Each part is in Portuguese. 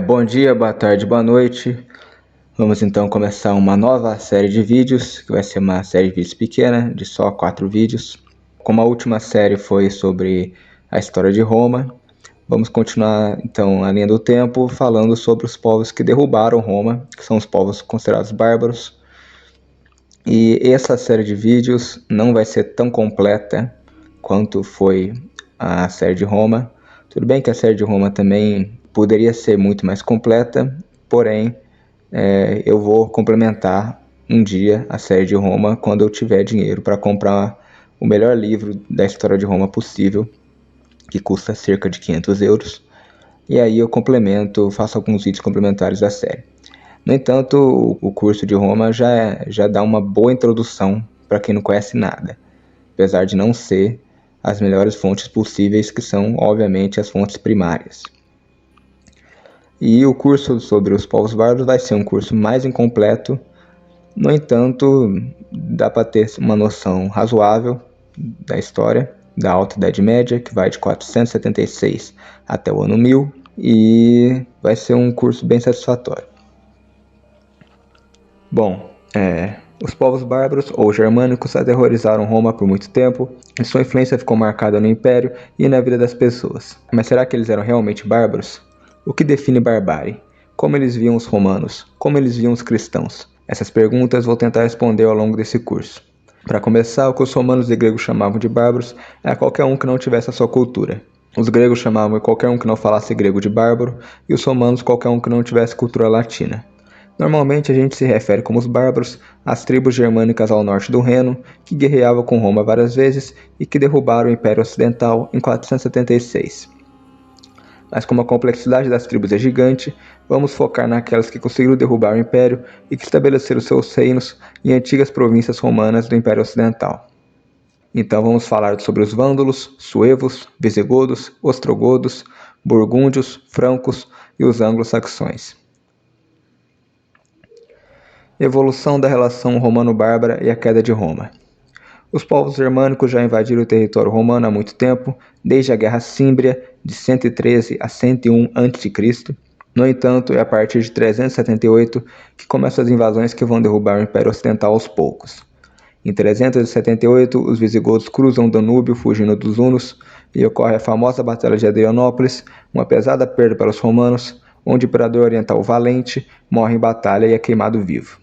Bom dia, boa tarde, boa noite. Vamos então começar uma nova série de vídeos, que vai ser uma série de vídeos pequena, de só 4 vídeos. Como a última série foi sobre a história de Roma, vamos continuar então a linha do tempo falando sobre os povos que derrubaram Roma, que são os povos considerados bárbaros. E essa série de vídeos não vai ser tão completa quanto foi a série de Roma. Tudo bem que a série de Roma também poderia ser muito mais completa, porém eu vou complementar um dia a série de Roma quando eu tiver dinheiro para comprar o melhor livro da história de Roma possível, que custa cerca de 500 euros. E aí eu complemento, faço alguns vídeos complementares da série. No entanto, o curso de Roma já dá uma boa introdução para quem não conhece nada, apesar de não ser as melhores fontes possíveis, que são, obviamente, as fontes primárias. E o curso sobre os povos bárbaros vai ser um curso mais incompleto, no entanto, dá para ter uma noção razoável da história da Alta Idade Média, que vai de 476 até o ano 1000, e vai ser um curso bem satisfatório. Bom, os povos bárbaros ou germânicos aterrorizaram Roma por muito tempo, e sua influência ficou marcada no Império e na vida das pessoas. Mas será que eles eram realmente bárbaros? O que define barbárie? Como eles viam os romanos? Como eles viam os cristãos? Essas perguntas vou tentar responder ao longo desse curso. Para começar, o que os romanos e gregos chamavam de bárbaros era qualquer um que não tivesse a sua cultura. Os gregos chamavam qualquer um que não falasse grego de bárbaro, e os romanos qualquer um que não tivesse cultura latina. Normalmente a gente se refere como os bárbaros às tribos germânicas ao norte do Reno, que guerreavam com Roma várias vezes e que derrubaram o Império Ocidental em 476. Mas como a complexidade das tribos é gigante, vamos focar naquelas que conseguiram derrubar o Império e que estabeleceram seus reinos em antigas províncias romanas do Império Ocidental. Então vamos falar sobre os vândalos, suevos, visigodos, ostrogodos, burgúndios, francos e os anglo-saxões. Evolução da relação romano-bárbara e a queda de Roma. Os povos germânicos já invadiram o território romano há muito tempo, desde a Guerra Símbria, de 113 a 101 a.C. No entanto, é a partir de 378 que começam as invasões que vão derrubar o Império Ocidental aos poucos. Em 378, os visigodos cruzam o Danúbio fugindo dos hunos e ocorre a famosa Batalha de Adrianópolis, uma pesada perda para os romanos, onde o imperador oriental Valente morre em batalha e é queimado vivo.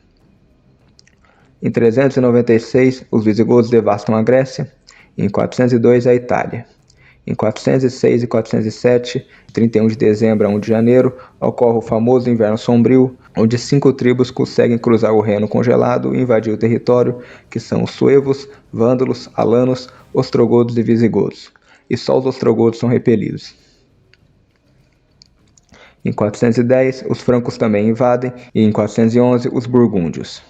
Em 396, os visigodos devastam a Grécia, e em 402 a Itália. Em 406 e 407, 31 de dezembro a 1 de janeiro, ocorre o famoso Inverno Sombrio, onde 5 tribos conseguem cruzar o Reno congelado e invadir o território, que são os suevos, vândalos, alanos, ostrogodos e visigodos. E só os ostrogodos são repelidos. Em 410, os francos também invadem, e em 411, os burgúndios.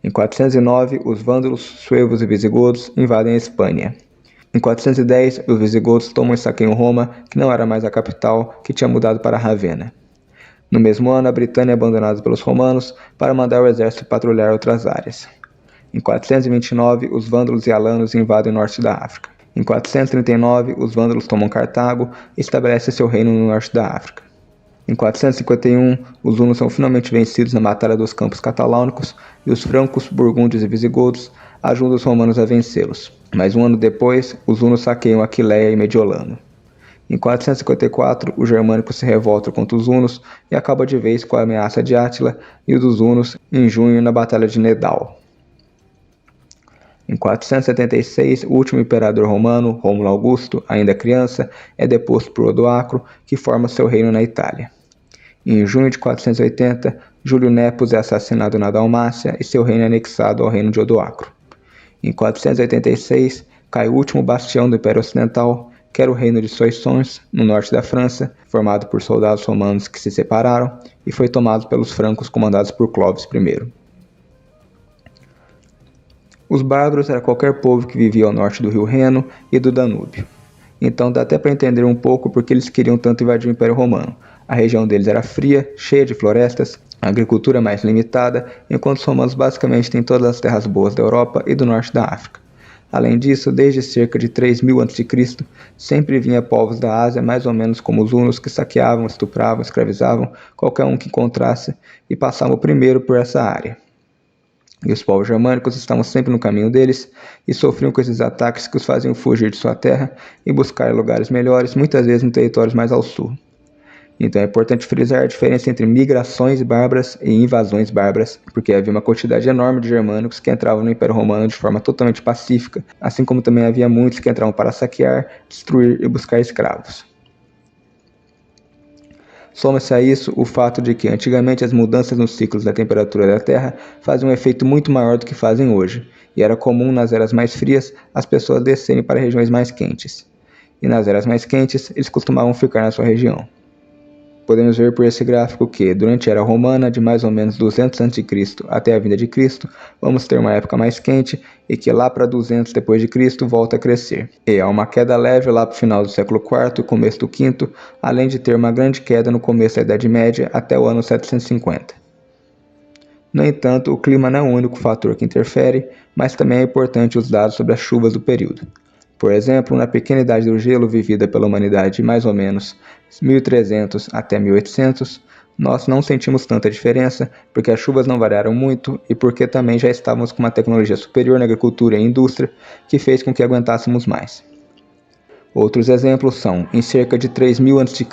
Em 409, os vândalos, suevos e visigodos invadem a Espanha. Em 410, os visigodos tomam e saqueiam Roma, que não era mais a capital, que tinha mudado para Ravenna. No mesmo ano, a Britânia é abandonada pelos romanos para mandar o exército patrulhar outras áreas. Em 429, os vândalos e alanos invadem o norte da África. Em 439, os vândalos tomam Cartago e estabelecem seu reino no norte da África. Em 451, os hunos são finalmente vencidos na Batalha dos Campos Catalâunicos e os francos, burgúndios e visigodos ajudam os romanos a vencê-los. Mas um ano depois, os hunos saqueiam Aquileia e Mediolano. Em 454, os germânicos se revoltam contra os hunos e acabam de vez com a ameaça de Átila e dos hunos em junho na Batalha de Nedal. Em 476, o último imperador romano, Rômulo Augusto, ainda criança, é deposto por Odoacro, que forma seu reino na Itália. Em junho de 480, Júlio Nepos é assassinado na Dalmácia e seu reino é anexado ao reino de Odoacro. Em 486, cai o último bastião do Império Ocidental, que era o reino de Soissons, no norte da França, formado por soldados romanos que se separaram, e foi tomado pelos francos comandados por Clovis I. Os bárbaros era qualquer povo que vivia ao norte do rio Reno e do Danúbio. Então dá até para entender um pouco porque eles queriam tanto invadir o Império Romano. A região deles era fria, cheia de florestas, a agricultura mais limitada, enquanto os romanos basicamente têm todas as terras boas da Europa e do norte da África. Além disso, desde cerca de 3000 a.C., sempre vinha povos da Ásia, mais ou menos como os hunos, que saqueavam, estupravam, escravizavam qualquer um que encontrasse e passavam primeiro por essa área. E os povos germânicos estavam sempre no caminho deles e sofriam com esses ataques que os faziam fugir de sua terra e buscar lugares melhores, muitas vezes em territórios mais ao sul. Então é importante frisar a diferença entre migrações bárbaras e invasões bárbaras, porque havia uma quantidade enorme de germânicos que entravam no Império Romano de forma totalmente pacífica, assim como também havia muitos que entravam para saquear, destruir e buscar escravos. Soma-se a isso o fato de que antigamente as mudanças nos ciclos da temperatura da Terra faziam um efeito muito maior do que fazem hoje, e era comum nas eras mais frias as pessoas descerem para regiões mais quentes, e nas eras mais quentes eles costumavam ficar na sua região. Podemos ver por esse gráfico que, durante a Era Romana, de mais ou menos 200 a.C. até a vinda de Cristo, vamos ter uma época mais quente e que lá para 200 depois de Cristo volta a crescer. E há uma queda leve lá para o final do século IV e começo do V, além de ter uma grande queda no começo da Idade Média até o ano 750. No entanto, o clima não é o único fator que interfere, mas também é importante os dados sobre as chuvas do período. Por exemplo, na pequena idade do gelo vivida pela humanidade de mais ou menos 1300 até 1800, nós não sentimos tanta diferença porque as chuvas não variaram muito e porque também já estávamos com uma tecnologia superior na agricultura e indústria que fez com que aguentássemos mais. Outros exemplos são, em cerca de 3000 a.C.,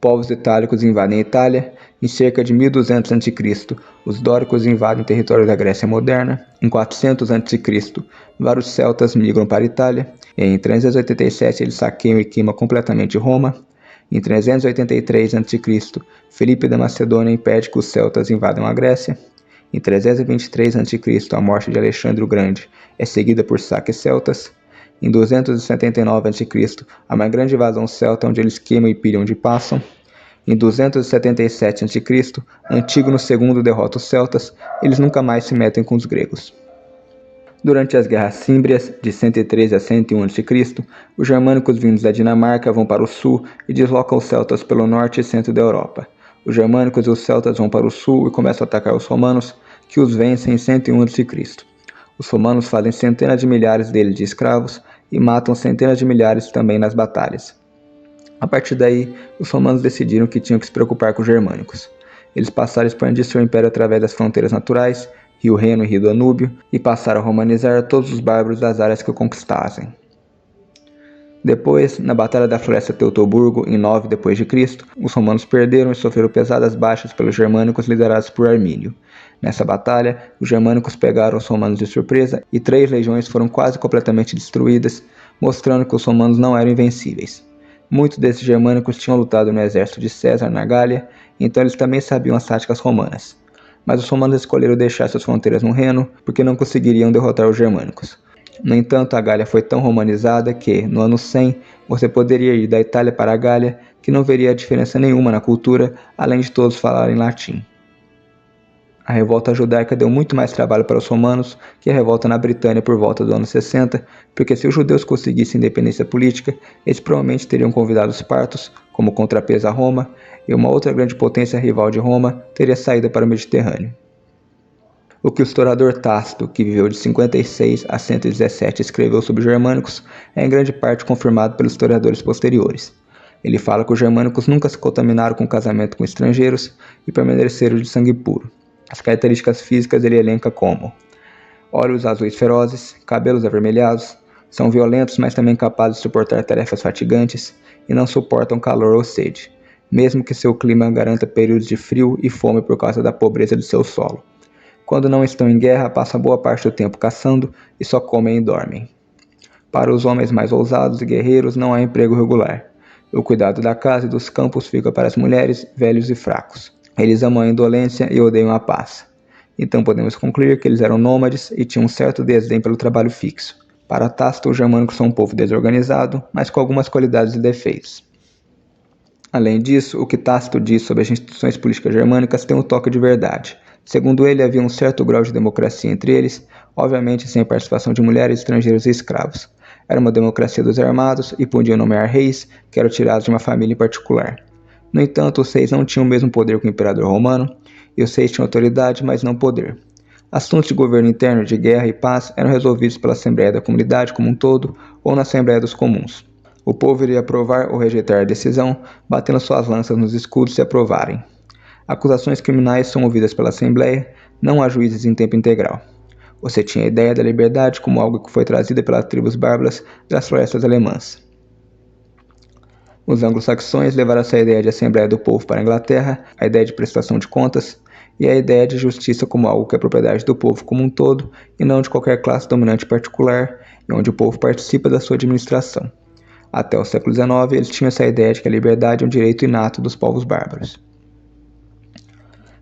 povos itálicos invadem a Itália, em cerca de 1200 a.C., os dóricos invadem o território da Grécia moderna, em 400 a.C., vários celtas migram para a Itália, e em 387 eles saqueiam e queimam completamente Roma. Em 383 a.C., Filipe da Macedônia impede que os celtas invadam a Grécia. Em 323 a.C., a morte de Alexandre o Grande é seguida por saques celtas. Em 279 a.C., há uma grande invasão celta onde eles queimam e pilham onde passam. Em 277 a.C., Antígono II derrota os celtas, eles nunca mais se metem com os gregos. Durante as guerras símbrias, de 113 a 101 a.C., os germânicos vindos da Dinamarca vão para o sul e deslocam os celtas pelo norte e centro da Europa. Os germânicos e os celtas vão para o sul e começam a atacar os romanos, que os vencem em 101 a.C. Os romanos fazem centenas de milhares deles de escravos e matam centenas de milhares também nas batalhas. A partir daí, os romanos decidiram que tinham que se preocupar com os germânicos. Eles passaram a expandir seu império através das fronteiras naturais, Rio Reno e Rio Danúbio, e passaram a romanizar todos os bárbaros das áreas que conquistassem. Depois, na Batalha da Floresta Teutoburgo, em 9 d.C., os romanos perderam e sofreram pesadas baixas pelos germânicos liderados por Armínio. Nessa batalha, os germânicos pegaram os romanos de surpresa e 3 legiões foram quase completamente destruídas, mostrando que os romanos não eram invencíveis. Muitos desses germânicos tinham lutado no exército de César na Gália, então eles também sabiam as táticas romanas. Mas os romanos escolheram deixar suas fronteiras no Reno porque não conseguiriam derrotar os germânicos. No entanto, a Gália foi tão romanizada que, no ano 100, você poderia ir da Itália para a Gália, que não veria diferença nenhuma na cultura, além de todos falarem latim. A revolta judaica deu muito mais trabalho para os romanos que a revolta na Britânia por volta do ano 60, porque se os judeus conseguissem independência política, eles provavelmente teriam convidado os partos, como contrapeso a Roma, e uma outra grande potência rival de Roma teria saído para o Mediterrâneo. O que o historiador Tácito, que viveu de 56 a 117, escreveu sobre os germânicos é em grande parte confirmado pelos historiadores posteriores. Ele fala que os germânicos nunca se contaminaram com casamento com estrangeiros e permaneceram de sangue puro. As características físicas ele elenca como olhos azuis ferozes, cabelos avermelhados, são violentos, mas também capazes de suportar tarefas fatigantes e não suportam calor ou sede, mesmo que seu clima garanta períodos de frio e fome por causa da pobreza de seu solo. Quando não estão em guerra, passam boa parte do tempo caçando e só comem e dormem. Para os homens mais ousados e guerreiros não há emprego regular. O cuidado da casa e dos campos fica para as mulheres, velhos e fracos. Eles amam a indolência e odeiam a paz. Então podemos concluir que eles eram nômades e tinham um certo desdém pelo trabalho fixo. Para Tácito, os germânicos são um povo desorganizado, mas com algumas qualidades e defeitos. Além disso, o que Tácito diz sobre as instituições políticas germânicas tem um toque de verdade. Segundo ele, havia um certo grau de democracia entre eles, obviamente sem a participação de mulheres, estrangeiros e escravos. Era uma democracia dos armados e podiam nomear reis, que eram tirados de uma família em particular. No entanto, os reis não tinham o mesmo poder que o imperador romano, e os reis tinham autoridade, mas não poder. Assuntos de governo interno, de guerra e paz eram resolvidos pela Assembleia da Comunidade como um todo ou na Assembleia dos Comuns. O povo iria aprovar ou rejeitar a decisão, batendo suas lanças nos escudos se aprovarem. Acusações criminais são ouvidas pela Assembleia, não há juízes em tempo integral. Você tinha a ideia da liberdade como algo que foi trazida pelas tribos bárbaras das florestas alemãs. Os anglo-saxões levaram essa ideia de Assembleia do Povo para a Inglaterra, a ideia de prestação de contas, e a ideia de justiça como algo que é propriedade do povo como um todo e não de qualquer classe dominante particular, e onde o povo participa da sua administração. Até o século XIX, eles tinham essa ideia de que a liberdade é um direito inato dos povos bárbaros.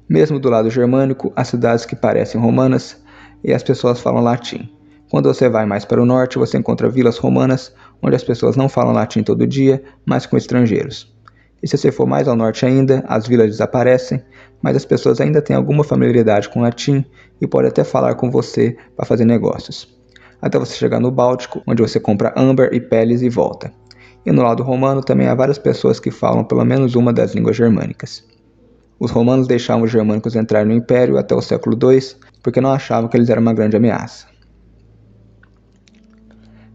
Mesmo do lado germânico, há cidades que parecem romanas e as pessoas falam latim. Quando você vai mais para o norte, você encontra vilas romanas, onde as pessoas não falam latim todo dia, mas com estrangeiros. E se você for mais ao norte ainda, as vilas desaparecem, mas as pessoas ainda têm alguma familiaridade com latim e podem até falar com você para fazer negócios. Até você chegar no Báltico, onde você compra âmbar e peles e volta. E no lado romano também há várias pessoas que falam pelo menos uma das línguas germânicas. Os romanos deixavam os germânicos entrar no Império até o século II, porque não achavam que eles eram uma grande ameaça.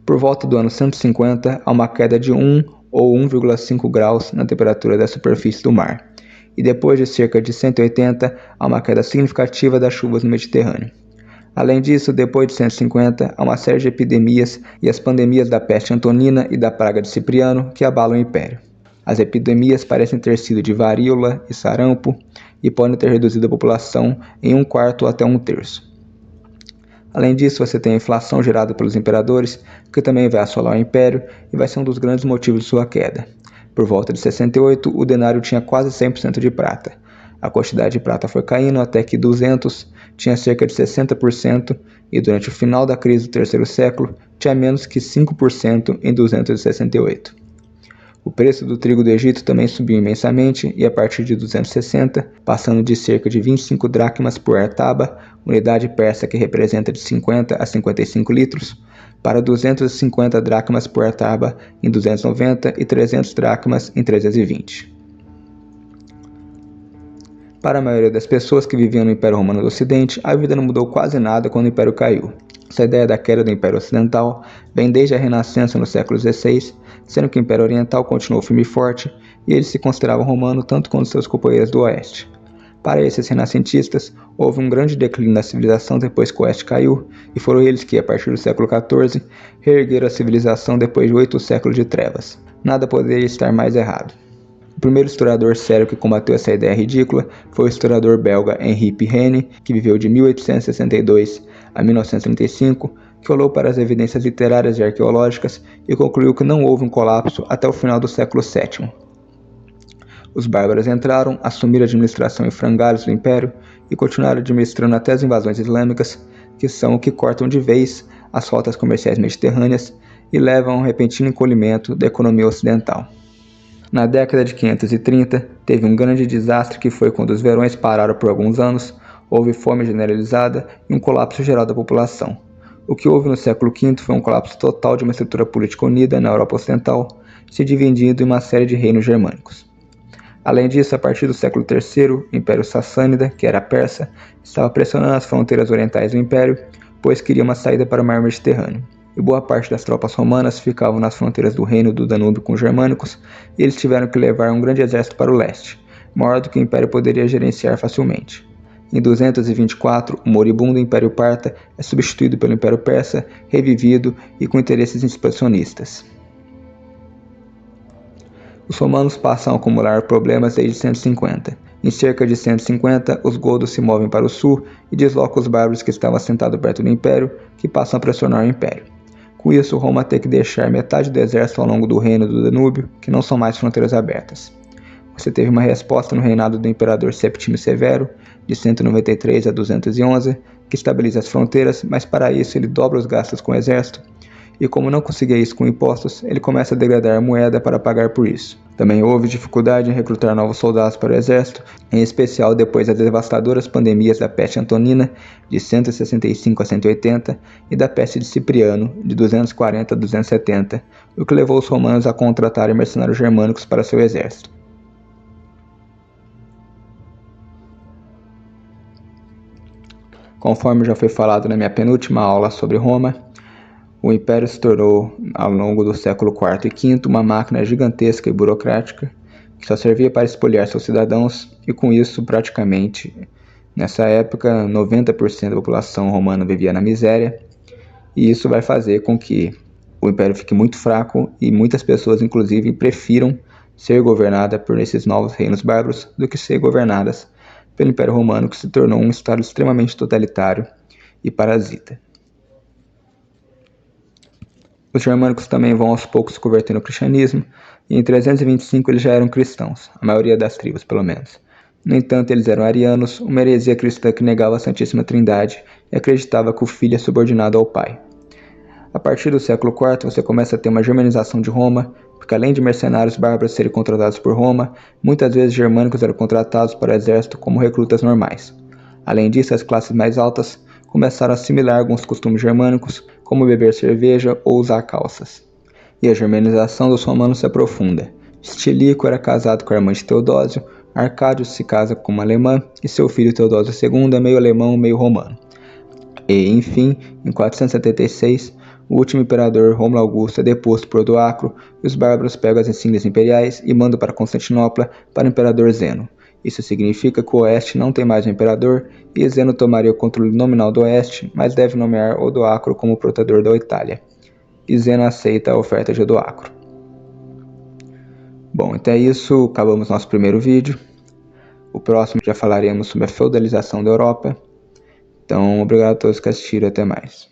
Por volta do ano 150, há uma queda de 1 ou 1,5 graus na temperatura da superfície do mar, e depois de cerca de 180, há uma queda significativa das chuvas no Mediterrâneo. Além disso, depois de 150, há uma série de epidemias e as pandemias da peste antonina e da praga de Cipriano que abalam o Império. As epidemias parecem ter sido de varíola e sarampo e podem ter reduzido a população em 1/4 até 1/3. Além disso, você tem a inflação gerada pelos imperadores, que também vai assolar o Império e vai ser um dos grandes motivos de sua queda. Por volta de 68, o denário tinha quase 100% de prata. A quantidade de prata foi caindo até que 200 tinha cerca de 60% e durante o final da crise do terceiro século tinha menos que 5% em 268. O preço do trigo do Egito também subiu imensamente e a partir de 260, passando de cerca de 25 dracmas por artaba, unidade persa que representa de 50 a 55 litros, para 250 dracmas por artaba em 290 e 300 dracmas em 320. Para a maioria das pessoas que viviam no Império Romano do Ocidente, a vida não mudou quase nada quando o Império caiu. Essa ideia da queda do Império Ocidental vem desde a Renascença no século XVI, sendo que o Império Oriental continuou firme e forte, e eles se consideravam romanos tanto quanto seus companheiros do Oeste. Para esses renascentistas, houve um grande declínio da civilização depois que o Oeste caiu, e foram eles que, a partir do século XIV, reergueram a civilização depois de 8 séculos de trevas. Nada poderia estar mais errado. O primeiro historiador sério que combateu essa ideia ridícula foi o historiador belga Henri Pirenne, que viveu de 1862 a 1935, que olhou para as evidências literárias e arqueológicas e concluiu que não houve um colapso até o final do século VII. Os bárbaros entraram, assumiram a administração em frangalhos do Império e continuaram administrando até as invasões islâmicas, que são o que cortam de vez as rotas comerciais mediterrâneas e levam a um repentino encolhimento da economia ocidental. Na década de 530, teve um grande desastre que foi quando os verões pararam por alguns anos, houve fome generalizada e um colapso geral da população. O que houve no século V foi um colapso total de uma estrutura política unida na Europa Ocidental, se dividindo em uma série de reinos germânicos. Além disso, a partir do século III, o Império Sassânida, que era persa, estava pressionando as fronteiras orientais do Império, pois queria uma saída para o mar Mediterrâneo. E boa parte das tropas romanas ficavam nas fronteiras do reino do Danúbio com os germânicos, e eles tiveram que levar um grande exército para o leste, maior do que o Império poderia gerenciar facilmente. Em 224, o moribundo Império Parta é substituído pelo Império Persa, revivido e com interesses expansionistas. Os romanos passam a acumular problemas desde 150. Em cerca de 150, os godos se movem para o sul e deslocam os bárbaros que estavam assentados perto do Império, que passam a pressionar o Império. Com isso, Roma tem que deixar metade do exército ao longo do reino do Danúbio, que não são mais fronteiras abertas. Você teve uma resposta no reinado do imperador Septímio Severo, de 193 a 211, que estabiliza as fronteiras, mas para isso ele dobra os gastos com o exército, e como não conseguia isso com impostos, ele começa a degradar a moeda para pagar por isso. Também houve dificuldade em recrutar novos soldados para o exército, em especial depois das devastadoras pandemias da peste antonina, de 165 a 180, e da peste de Cipriano, de 240 a 270, o que levou os romanos a contratarem mercenários germânicos para seu exército. Conforme já foi falado na minha penúltima aula sobre Roma, o Império se tornou, ao longo do século IV e V, uma máquina gigantesca e burocrática que só servia para espoliar seus cidadãos e, com isso, praticamente, nessa época, 90% da população romana vivia na miséria, e isso vai fazer com que o Império fique muito fraco e muitas pessoas, inclusive, prefiram ser governadas por esses novos reinos bárbaros do que ser governadas pelo Império Romano, que se tornou um estado extremamente totalitário e parasita. Os germânicos também vão aos poucos se convertendo ao cristianismo, e em 325 eles já eram cristãos, a maioria das tribos pelo menos. No entanto, eles eram arianos, uma heresia cristã que negava a Santíssima Trindade e acreditava que o Filho é subordinado ao Pai. A partir do século IV, você começa a ter uma germanização de Roma, porque além de mercenários bárbaros serem contratados por Roma, muitas vezes germânicos eram contratados para o exército como recrutas normais. Além disso, as classes mais altas começaram a assimilar alguns costumes germânicos, como beber cerveja ou usar calças. E a germanização dos romanos se aprofunda. Estilíco era casado com a irmã de Teodósio, Arcádio se casa com uma alemã, e seu filho Teodósio II é meio alemão, meio romano. E, enfim, em 476, o último imperador Rômulo Augusto é deposto por Odoacro, e os bárbaros pegam as insígnias imperiais e mandam para Constantinopla para o imperador Zeno. Isso significa que o Oeste não tem mais um imperador, e Zeno tomaria o controle nominal do Oeste, mas deve nomear Odoacro como protetor da Itália. E Zeno aceita a oferta de Odoacro. Bom, então é isso, acabamos nosso primeiro vídeo. O próximo já falaremos sobre a feudalização da Europa. Então, obrigado a todos que assistiram, até mais.